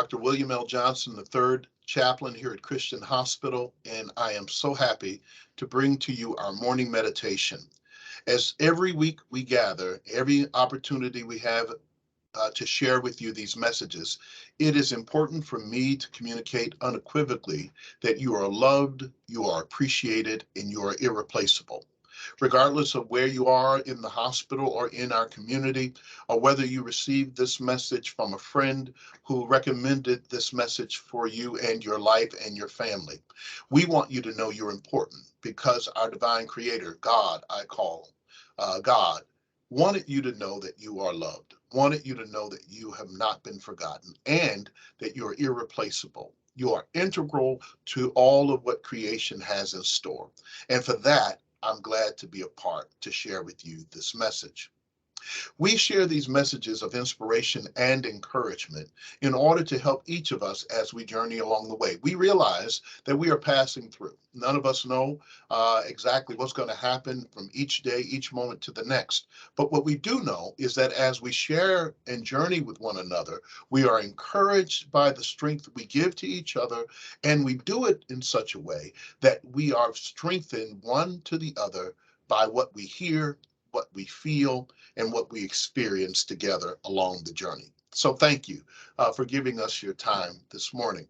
Dr. William L. Johnson, the third chaplain here at Christian Hospital, and I am so happy to bring to you our morning meditation. As every week we gather, every opportunity we have to share with you these messages, it is important for me to communicate unequivocally that you are loved, you are appreciated, and you are irreplaceable. Regardless of where you are in the hospital or in our community, or whether you received this message from a friend who recommended this message for you and your life and your family, we want you to know you're important because our divine creator, God, I call God, wanted you to know that you are loved, wanted you to know that you have not been forgotten, and that you are irreplaceable. You are integral to all of what creation has in store. And for that, I'm glad to be a part to share with you this message. We share these messages of inspiration and encouragement in order to help each of us as we journey along the way. We realize that we are passing through. None of us know exactly what's going to happen from each day, each moment to the next. But what we do know is that as we share and journey with one another, we are encouraged by the strength we give to each other, and we do it in such a way that we are strengthened one to the other by what we hear, what we feel, and what we experience together along the journey. So thank you for giving us your time this morning.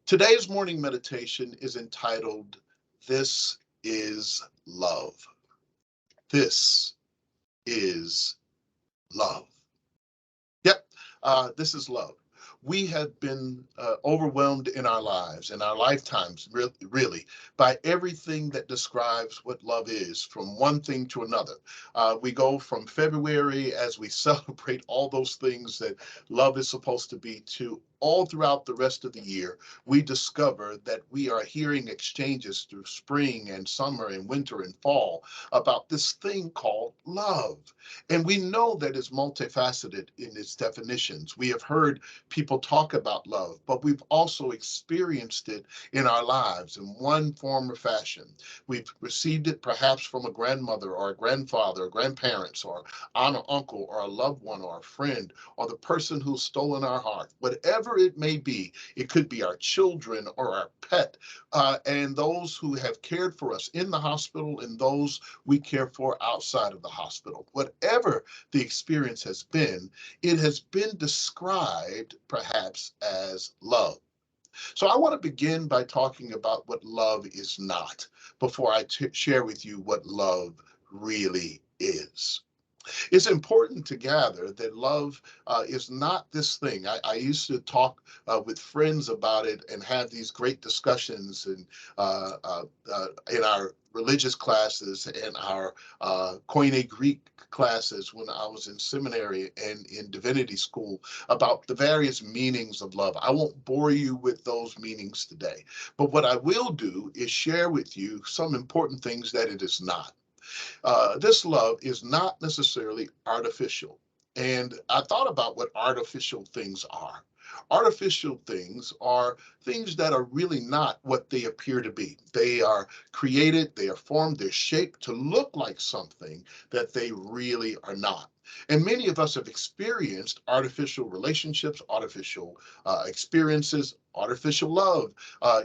Today's morning meditation is entitled, This is Love. This is love. Yep, this is love. We have been overwhelmed in our lives, in our lifetimes, really, by everything that describes what love is, from one thing to another. We go from February as we celebrate all those things that love is supposed to be to all throughout the rest of the year, we discover that we are hearing exchanges through spring and summer and winter and fall about this thing called love. And we know that it's multifaceted in its definitions. We have heard people talk about love, but we've also experienced it in our lives in one form or fashion. We've received it perhaps from a grandmother or a grandfather or grandparents or aunt or uncle or a loved one or a friend or the person who's stolen our heart. Whatever it may be, it could be our children or our pet, and those who have cared for us in the hospital and those we care for outside of the hospital. Whatever the experience has been, it has been described perhaps as love. So I want to begin by talking about what love is not before I share with you what love really is. It's important to gather that love is not this thing. I used to talk with friends about it and have these great discussions in our religious classes and our Koine Greek classes when I was in seminary and in divinity school about the various meanings of love. I won't bore you with those meanings today, but what I will do is share with you some important things that it is not. This love is not necessarily artificial. And I thought about what artificial things are. Artificial things are things that are really not what they appear to be. They are created, they are formed, they're shaped to look like something that they really are not. And many of us have experienced artificial relationships, artificial experiences, artificial love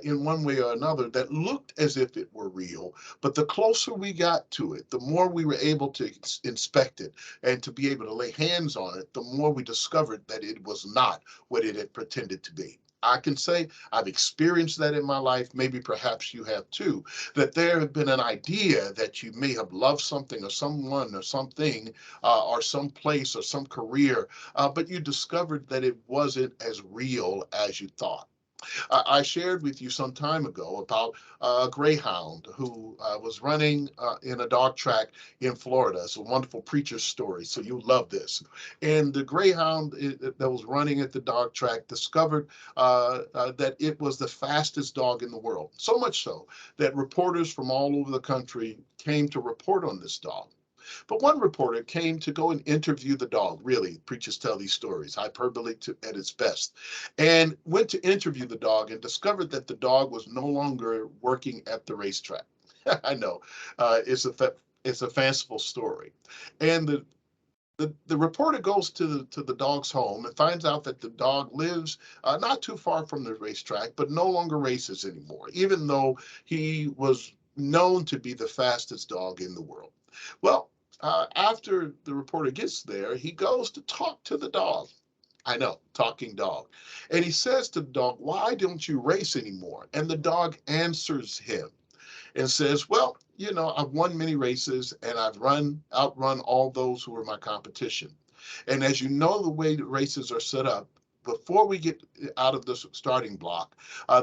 in one way or another that looked as if it were real. But the closer we got to it, the more we were able to inspect it and to be able to lay hands on it, the more we discovered that it was not what it had pretended to be. I can say I've experienced that in my life. Maybe perhaps you have too, that there have been an idea that you may have loved something or someone or something or some place or some career, but you discovered that it wasn't as real as you thought. I shared with you some time ago about a greyhound who was running in a dog track in Florida. It's a wonderful preacher's story, so you'll love this. And the greyhound that was running at the dog track discovered that it was the fastest dog in the world. So much so that reporters from all over the country came to report on this dog. But one reporter came to go and interview the dog. Really, preachers tell these stories, hyperbole at its best, and went to interview the dog and discovered that the dog was no longer working at the racetrack. I know, it's a fanciful story, and the The reporter goes to the dog's home and finds out that the dog lives not too far from the racetrack, but no longer races anymore, even though he was known to be the fastest dog in the world. Well, after the reporter gets there, he goes to talk to the dog. I know, talking dog. And he says to the dog, "Why don't you race anymore?" And the dog answers him and says, "Well, I've won many races and I've outrun all those who were my competition. And as you know, the way that races are set up, before we get out of the starting block,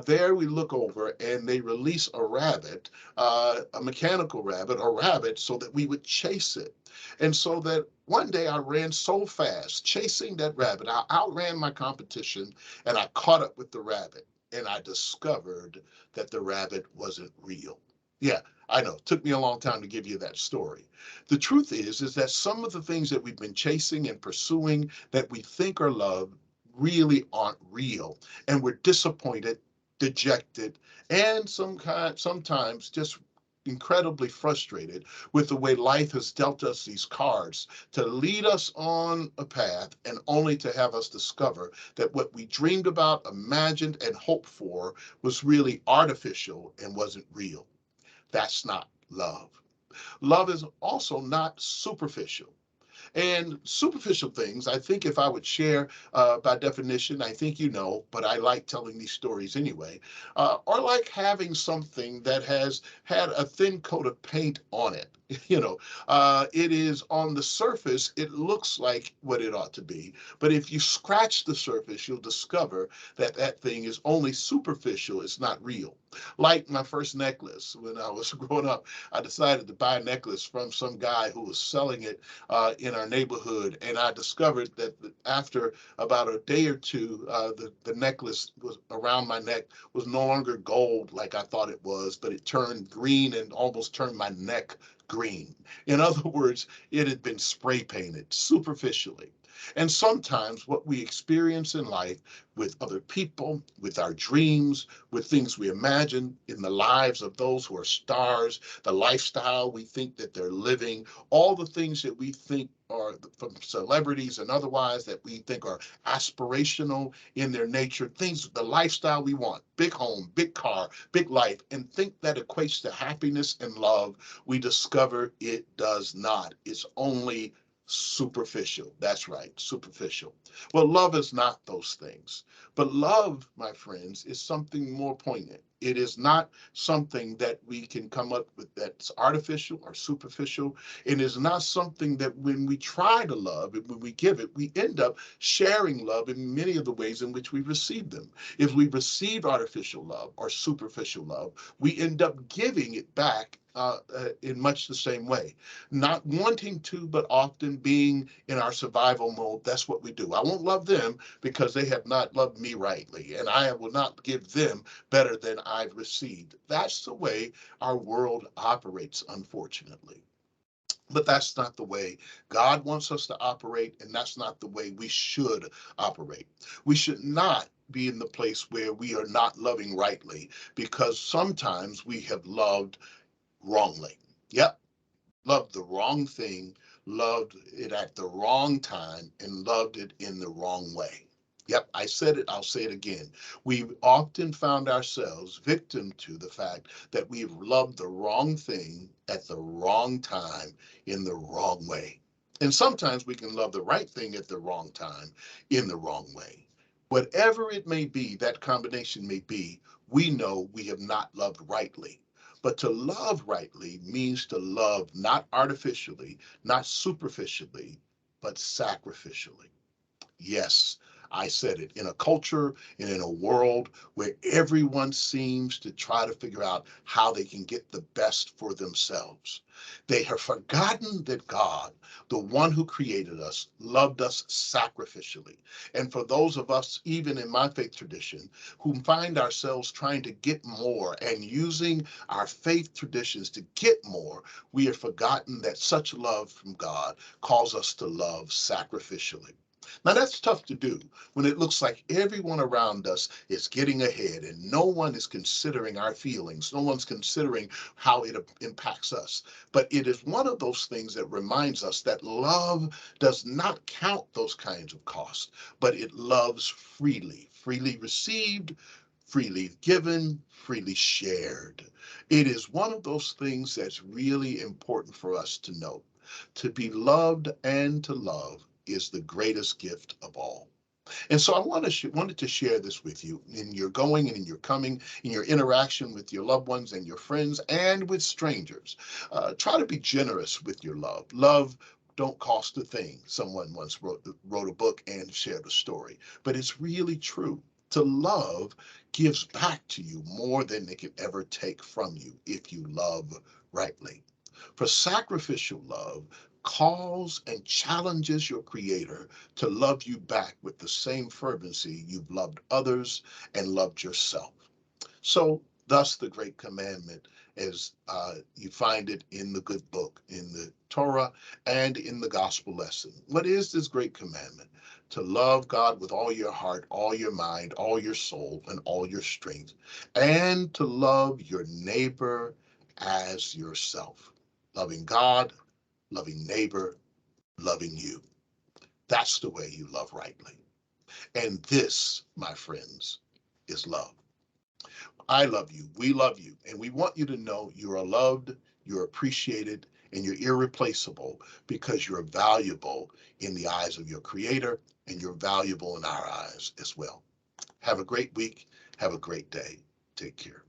there we look over and they release a rabbit, a mechanical rabbit or rabbit, so that we would chase it. And so that one day I ran so fast chasing that rabbit, I outran my competition and I caught up with the rabbit. And I discovered that the rabbit wasn't real." Yeah, I know. It took me a long time to give you that story. The truth is that some of the things that we've been chasing and pursuing that we think are love really aren't real. And we're disappointed, dejected, and sometimes just incredibly frustrated with the way life has dealt us these cards to lead us on a path and only to have us discover that what we dreamed about, imagined, and hoped for was really artificial and wasn't real. That's not love. Love is also not superficial. And superficial things, I think if I would share by definition, I think but I like telling these stories anyway, are like having something that has had a thin coat of paint on it. It is on the surface, it looks like what it ought to be. But if you scratch the surface, you'll discover that that thing is only superficial, it's not real. Like my first necklace, when I was growing up, I decided to buy a necklace from some guy who was selling it in our neighborhood, and I discovered that after about a day or two, the necklace was around my neck was no longer gold like I thought it was, but it turned green and almost turned my neck green. In other words, it had been spray painted superficially. And sometimes what we experience in life with other people, with our dreams, with things we imagine in the lives of those who are stars, the lifestyle we think that they're living, all the things that we think are from celebrities and otherwise that we think are aspirational in their nature, things, the lifestyle we want, big home, big car, big life, and think that equates to happiness and love, we discover it does not. It's only superficial. That's right, superficial. Well, love is not those things. But love, my friends, is something more poignant. It is not something that we can come up with that's artificial or superficial. It is not something that when we try to love and when we give it, we end up sharing love in many of the ways in which we receive them. If we receive artificial love or superficial love, we end up giving it back in much the same way. Not wanting to, but often being in our survival mode. That's what we do. I won't love them because they have not loved me rightly, and I will not give them better than I've received. That's the way our world operates, unfortunately. But that's not the way God wants us to operate, and that's not the way we should operate. We should not be in the place where we are not loving rightly because sometimes we have loved wrongly. Yep, loved the wrong thing, loved it at the wrong time, and loved it in the wrong way. Yep, I said it, I'll say it again. We've often found ourselves victim to the fact that we've loved the wrong thing at the wrong time in the wrong way. And sometimes we can love the right thing at the wrong time in the wrong way. Whatever it may be, that combination may be, we know we have not loved rightly. But to love rightly means to love not artificially, not superficially, but sacrificially. Yes, I said it. In a culture and in a world where everyone seems to try to figure out how they can get the best for themselves, they have forgotten that God, the one who created us, loved us sacrificially. And for those of us, even in my faith tradition, who find ourselves trying to get more and using our faith traditions to get more, we have forgotten that such love from God calls us to love sacrificially. Now, that's tough to do when it looks like everyone around us is getting ahead and no one is considering our feelings. No one's considering how it impacts us. But it is one of those things that reminds us that love does not count those kinds of costs, but it loves freely, freely received, freely given, freely shared. It is one of those things that's really important for us to know. To be loved and to love is the greatest gift of all. And so wanted to share this with you in your going and in your coming, in your interaction with your loved ones and your friends and with strangers. Try to be generous with your love. Love don't cost a thing. Someone once wrote a book and shared a story, but it's really true. To love gives back to you more than it can ever take from you if you love rightly. For sacrificial love calls and challenges your creator to love you back with the same fervency you've loved others and loved yourself. So, thus, the great commandment, as you find it in the good book, in the Torah, and in the gospel lesson. What is this great commandment? To love God with all your heart, all your mind, all your soul, and all your strength, and to love your neighbor as yourself. Loving God, loving neighbor, loving you. That's the way you love rightly. And this, my friends, is love. I love you. We love you. And we want you to know you are loved, you're appreciated, and you're irreplaceable because you're valuable in the eyes of your creator and you're valuable in our eyes as well. Have a great week. Have a great day. Take care.